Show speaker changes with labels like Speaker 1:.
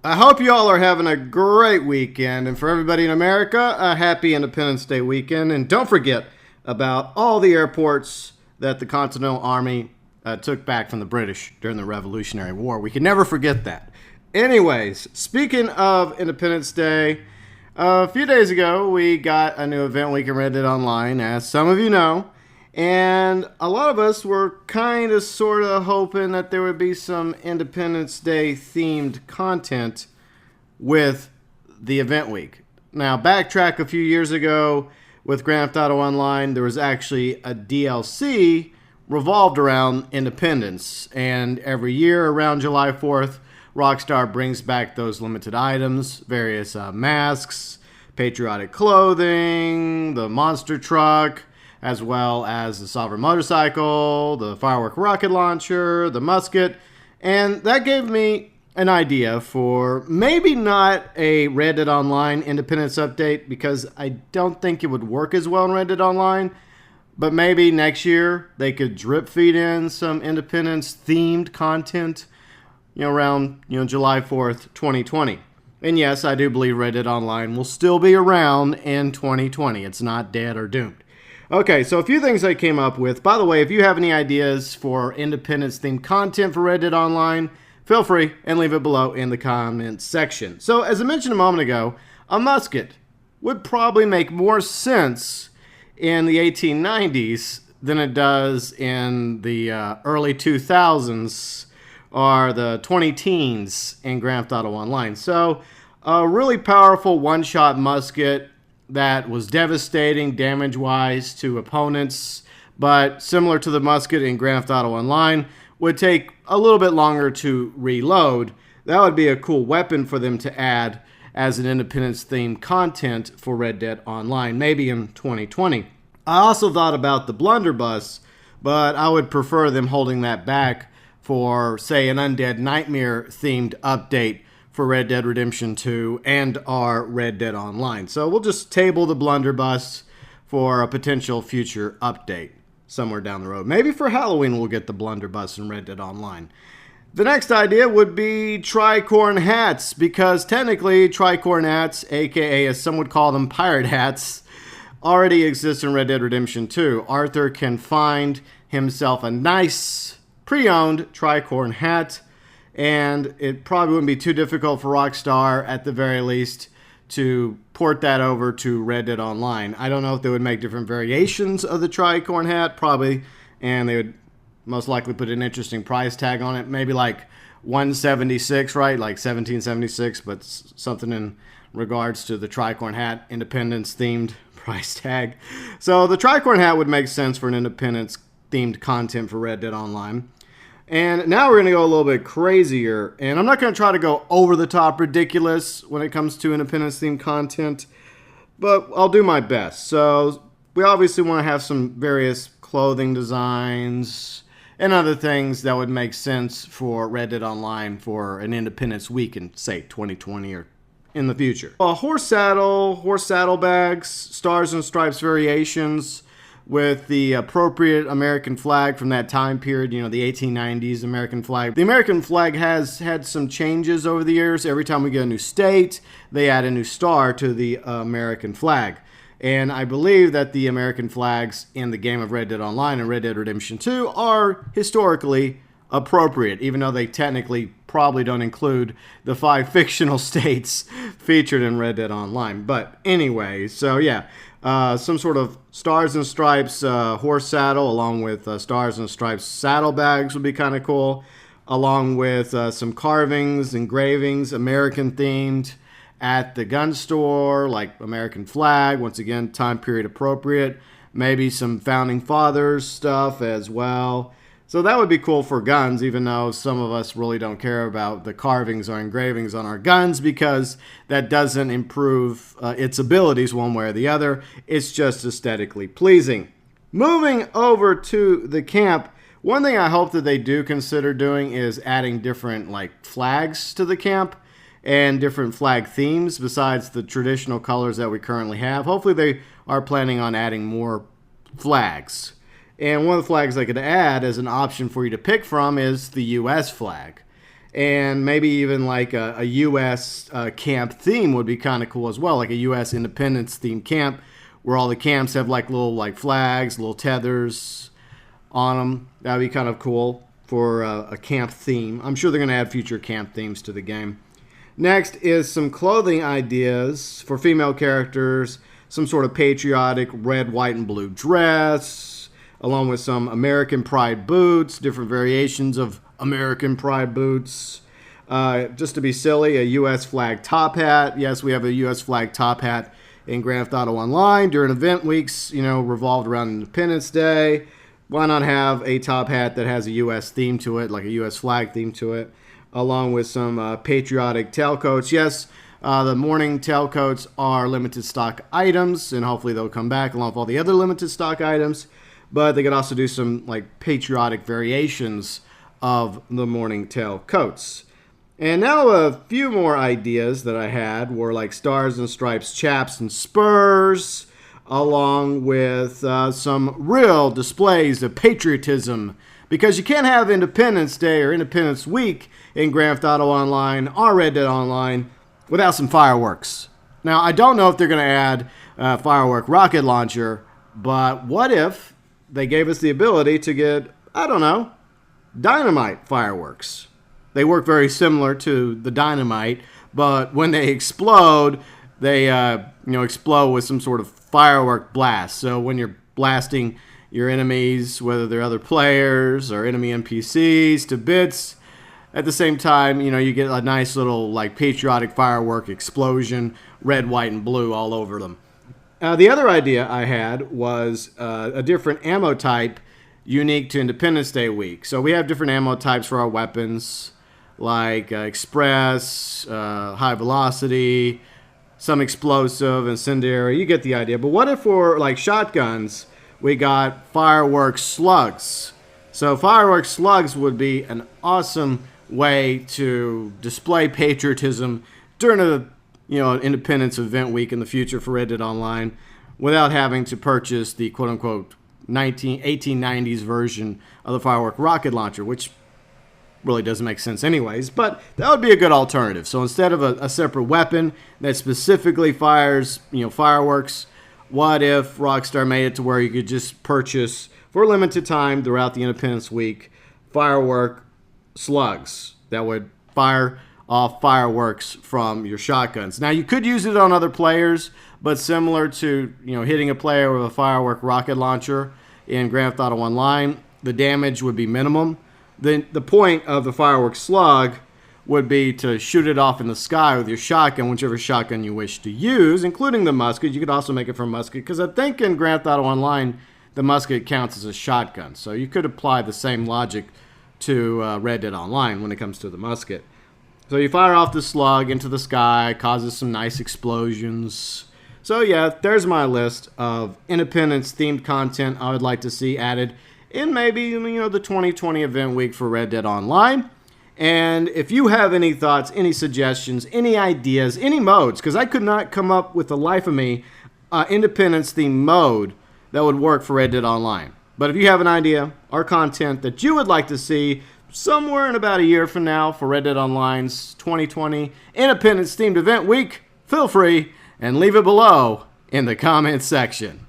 Speaker 1: I hope you all are having a great weekend, and for everybody in America, a happy Independence Day weekend. And don't forget about all the airports that the Continental Army took back from the British during the Revolutionary War. We can never forget that. Anyways, speaking of Independence Day, a few days ago we got a new event we can read it online, as some of you know. And a lot of us were kind of sort of hoping that there would be some Independence Day themed content with the event week. Now, backtrack a few years ago with Grand Theft Auto Online, there was actually a DLC revolved around independence. And every year around July 4th, Rockstar brings back those limited items, various masks, patriotic clothing, the monster truck, as well as the Sovereign motorcycle, the firework rocket launcher, the musket. And that gave me an idea for maybe not a Red Dead Online Independence update, because I don't think it would work as well in Red Dead Online. But maybe next year they could drip feed in some Independence themed content, around July 4th, 2020. And yes, I do believe Red Dead Online will still be around in 2020. It's not dead or doomed. Okay, so a few things I came up with. By the way, if you have any ideas for Independence-themed content for Red Dead Online, feel free and leave it below in the comments section. So, as I mentioned a moment ago, a musket would probably make more sense in the 1890s than it does in the early 2000s or the 20-teens in Grand Theft Auto Online. So, a really powerful one-shot musket that was devastating damage-wise to opponents, but similar to the musket in Grand Theft Auto Online, would take a little bit longer to reload. That would be a cool weapon for them to add as an Independence-themed content for Red Dead Online, maybe in 2020. I also thought about the blunderbuss, but I would prefer them holding that back for, say, an Undead Nightmare-themed update for Red Dead Redemption 2 and our Red Dead Online. So we'll just table the blunderbuss for a potential future update somewhere down the road. Maybe for Halloween we'll get the blunderbuss in Red Dead Online. The next idea would be TRICORN hats, because technically TRICORN hats, aka as some would call them pirate hats, already exist in Red Dead Redemption 2. Arthur can find himself a nice pre-owned TRICORN hat, and it probably wouldn't be too difficult for Rockstar, at the very least, to port that over to Red Dead Online. I don't know if they would make different variations of the TRICORN hat, probably, and they would most likely put an interesting price tag on it, maybe like 176, right? Like 1776, but something in regards to the TRICORN hat, Independence-themed price tag. So the TRICORN hat would make sense for an Independence-themed content for Red Dead Online. And now we're going to go a little bit crazier. And I'm not going to try to go over the top ridiculous when it comes to Independence-themed content, but I'll do my best. So we obviously want to have some various clothing designs and other things that would make sense for Red Dead Online for an Independence week in, say, 2020 or in the future. A horse saddlebags, stars and stripes variations, with the appropriate American flag from that time period, the 1890s American flag. The American flag has had some changes over the years. Every time we get a new state, they add a new star to the American flag. And I believe that the American flags in the game of Red Dead Online and Red Dead Redemption 2 are historically appropriate, even though they technically probably don't include the 5 fictional states featured in Red Dead Online. But anyway, so yeah. Some sort of stars and stripes horse saddle, along with stars and stripes saddlebags would be kind of cool, along with some carvings, engravings, American themed at the gun store, like American flag, once again, time period appropriate, maybe some founding fathers stuff as well. So that would be cool for guns, even though some of us really don't care about the carvings or engravings on our guns, because that doesn't improve its abilities one way or the other. It's just aesthetically pleasing. Moving over to the camp, one thing I hope that they do consider doing is adding different flags to the camp and different flag themes besides the traditional colors that we currently have. Hopefully they are planning on adding more flags. And one of the flags I could add as an option for you to pick from is the U.S. flag. And maybe even like a U.S. Camp theme would be kind of cool as well, like a U.S. Independence themed camp where all the camps have like little like flags, little tethers on them. That would be kind of cool for a camp theme. I'm sure they're going to add future camp themes to the game. Next is some clothing ideas for female characters, some sort of patriotic red, white, and blue dress, along with some American Pride boots, different variations of American Pride boots. Just to be silly, a U.S. flag top hat. Yes, we have a U.S. flag top hat in Grand Theft Auto Online during event weeks, revolved around Independence Day. Why not have a top hat that has a U.S. theme to it, like a U.S. flag theme to it, along with some patriotic tailcoats. Yes, the morning tailcoats are limited stock items, and hopefully they'll come back along with all the other limited stock items. But they could also do some like patriotic variations of the morning tailcoats. And now a few more ideas that I had were like stars and stripes chaps and spurs, along with some real displays of patriotism. Because you can't have Independence Day or Independence Week in Grand Theft Auto Online or Red Dead Online without some fireworks. Now, I don't know if they're going to add a firework rocket launcher, but what if they gave us the ability to get, I don't know, dynamite fireworks? They work very similar to the dynamite, but when they explode, they explode with some sort of firework blast. So when you're blasting your enemies, whether they're other players or enemy NPCs, to bits, at the same time, you get a nice little like patriotic firework explosion, red, white, and blue all over them. The other idea I had was a different ammo type unique to Independence Day week. So we have different ammo types for our weapons, like express, high velocity, some explosive, incendiary. You get the idea. But what if for like shotguns, we got fireworks slugs? So fireworks slugs would be an awesome way to display patriotism during a Independence event week in the future for Red Dead Online without having to purchase the quote-unquote 1890s version of the firework rocket launcher, which really doesn't make sense anyways, but that would be a good alternative. So instead of a separate weapon that specifically fires fireworks, what if Rockstar made it to where you could just purchase for a limited time throughout the Independence Week firework slugs that would fire off fireworks from your shotguns? Now, you could use it on other players, but similar to hitting a player with a firework rocket launcher in Grand Theft Auto Online, the damage would be minimum. The point of the firework slug would be to shoot it off in the sky with your shotgun, whichever shotgun you wish to use, including the musket. You could also make it from musket, because I think in Grand Theft Auto Online, the musket counts as a shotgun. So you could apply the same logic to Red Dead Online when it comes to the musket. So you fire off the slug into the sky, causes some nice explosions. So yeah, there's my list of Independence-themed content I would like to see added in maybe the 2020 event week for Red Dead Online. And if you have any thoughts, any suggestions, any ideas, any modes, because I could not come up with the life of me Independence-themed mode that would work for Red Dead Online. But if you have an idea or content that you would like to see somewhere in about a year from now for Red Dead Online's 2020 Independence-themed event week, feel free and leave it below in the comments section.